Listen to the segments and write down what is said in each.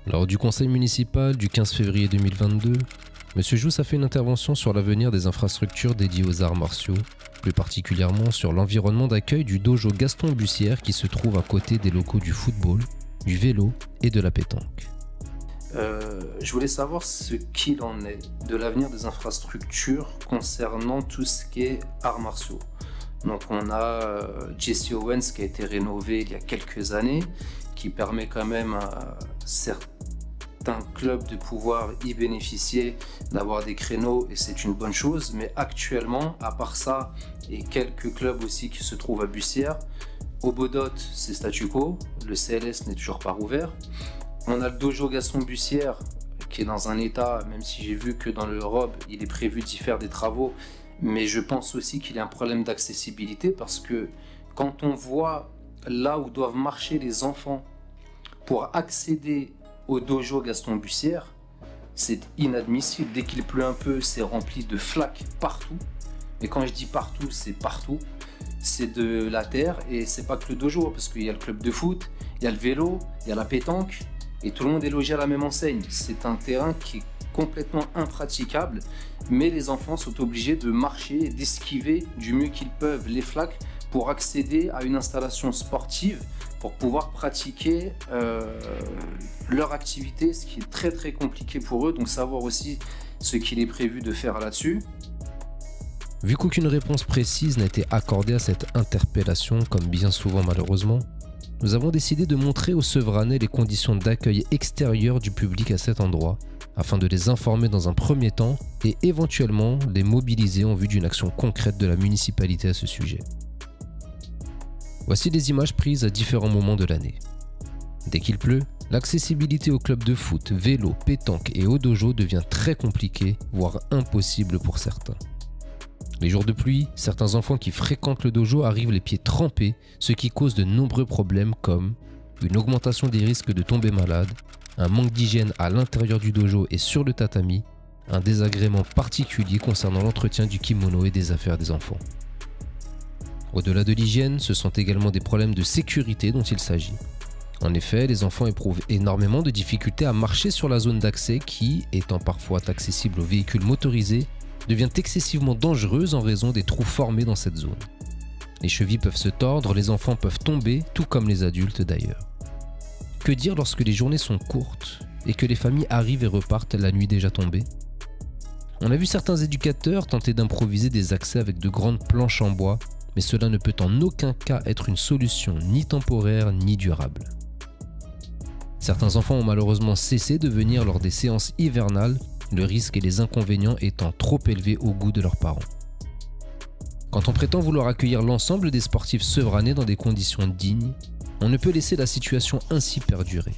Lors du conseil municipal du 15 février 2022, M. Jousse a fait une intervention sur l'avenir des infrastructures dédiées aux arts martiaux, plus particulièrement sur l'environnement d'accueil du dojo Gaston Bussière qui se trouve à côté des locaux du football, du vélo et de la pétanque. Je voulais savoir ce qu'il en est de l'avenir des infrastructures concernant tout ce qui est arts martiaux. Donc on a Jesse Owens qui a été rénové il y a quelques années, qui permet quand même à certains clubs de pouvoir y bénéficier, d'avoir des créneaux, et c'est une bonne chose. Mais actuellement, à part ça, et quelques clubs aussi qui se trouvent à Bussière, au Bodot c'est statu quo, le CLS n'est toujours pas rouvert. On a le dojo Gaston Bussière qui est dans un état, même si j'ai vu que dans le ROB il est prévu d'y faire des travaux, mais je pense aussi qu'il y a un problème d'accessibilité, parce que quand on voit là où doivent marcher les enfants pour accéder au dojo Gaston Bussière, c'est inadmissible. Dès qu'il pleut un peu, c'est rempli de flaques partout. Et quand je dis partout, c'est partout. C'est de la terre, et c'est pas que le dojo, parce qu'il y a le club de foot, il y a le vélo, il y a la pétanque, et tout le monde est logé à la même enseigne. C'est un terrain qui est complètement impraticable, mais les enfants sont obligés de marcher et d'esquiver du mieux qu'ils peuvent les flaques pour accéder à une installation sportive, pour pouvoir pratiquer leur activité, ce qui est très très compliqué pour eux. Donc savoir aussi ce qu'il est prévu de faire là-dessus. Vu qu'aucune réponse précise n'a été accordée à cette interpellation, comme bien souvent malheureusement, nous avons décidé de montrer aux Sevranais les conditions d'accueil extérieur du public à cet endroit, afin de les informer dans un premier temps et éventuellement les mobiliser en vue d'une action concrète de la municipalité à ce sujet. Voici des images prises à différents moments de l'année. Dès qu'il pleut, l'accessibilité aux clubs de foot, vélo, pétanque et au dojo devient très compliquée, voire impossible pour certains. Les jours de pluie, certains enfants qui fréquentent le dojo arrivent les pieds trempés, ce qui cause de nombreux problèmes comme une augmentation des risques de tomber malade, un manque d'hygiène à l'intérieur du dojo et sur le tatami, un désagrément particulier concernant l'entretien du kimono et des affaires des enfants. Au-delà de l'hygiène, ce sont également des problèmes de sécurité dont il s'agit. En effet, les enfants éprouvent énormément de difficultés à marcher sur la zone d'accès qui, étant parfois accessible aux véhicules motorisés, devient excessivement dangereuse en raison des trous formés dans cette zone. Les chevilles peuvent se tordre, les enfants peuvent tomber, tout comme les adultes d'ailleurs. Que dire lorsque les journées sont courtes et que les familles arrivent et repartent la nuit déjà tombée? On a vu certains éducateurs tenter d'improviser des accès avec de grandes planches en bois, mais cela ne peut en aucun cas être une solution ni temporaire ni durable. Certains enfants ont malheureusement cessé de venir lors des séances hivernales, le risque et les inconvénients étant trop élevés au goût de leurs parents. Quand on prétend vouloir accueillir l'ensemble des sportifs sevranais dans des conditions dignes, on ne peut laisser la situation ainsi perdurer.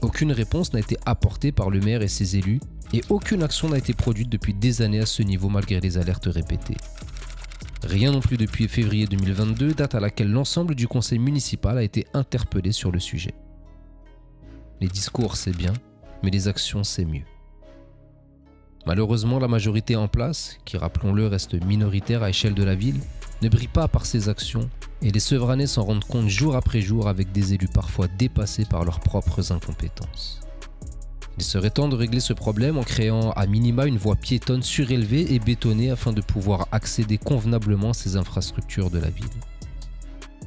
Aucune réponse n'a été apportée par le maire et ses élus, et aucune action n'a été produite depuis des années à ce niveau malgré les alertes répétées. Rien non plus depuis février 2022, date à laquelle l'ensemble du conseil municipal a été interpellé sur le sujet. Les discours c'est bien, mais les actions c'est mieux. Malheureusement, la majorité en place, qui rappelons-le reste minoritaire à échelle de la ville, ne brille pas par ses actions et les Sevranais s'en rendent compte jour après jour avec des élus parfois dépassés par leurs propres incompétences. Il serait temps de régler ce problème en créant à minima une voie piétonne surélevée et bétonnée afin de pouvoir accéder convenablement à ces infrastructures de la ville.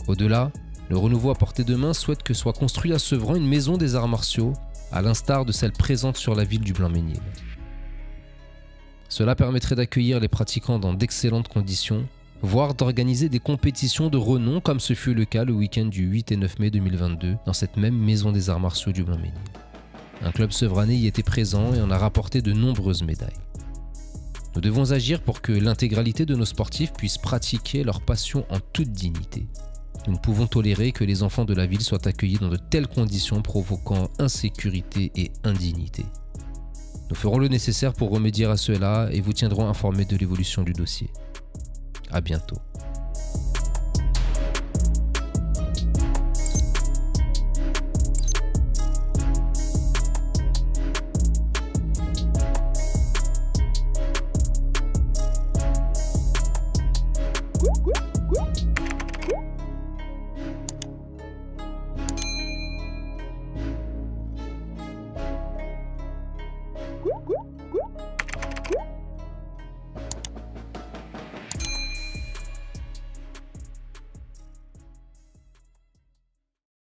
Au-delà, le renouveau à portée de main souhaite que soit construite à Sevran une maison des arts martiaux, à l'instar de celle présente sur la ville du Blanc-Mesnil. Cela permettrait d'accueillir les pratiquants dans d'excellentes conditions, voire d'organiser des compétitions de renom comme ce fut le cas le week-end du 8 et 9 mai 2022 dans cette même maison des arts martiaux du Blanc-Mesnil. Un club sevranais y était présent et en a rapporté de nombreuses médailles. Nous devons agir pour que l'intégralité de nos sportifs puissent pratiquer leur passion en toute dignité. Nous ne pouvons tolérer que les enfants de la ville soient accueillis dans de telles conditions provoquant insécurité et indignité. Nous ferons le nécessaire pour remédier à cela et vous tiendrons informés de l'évolution du dossier. À bientôt.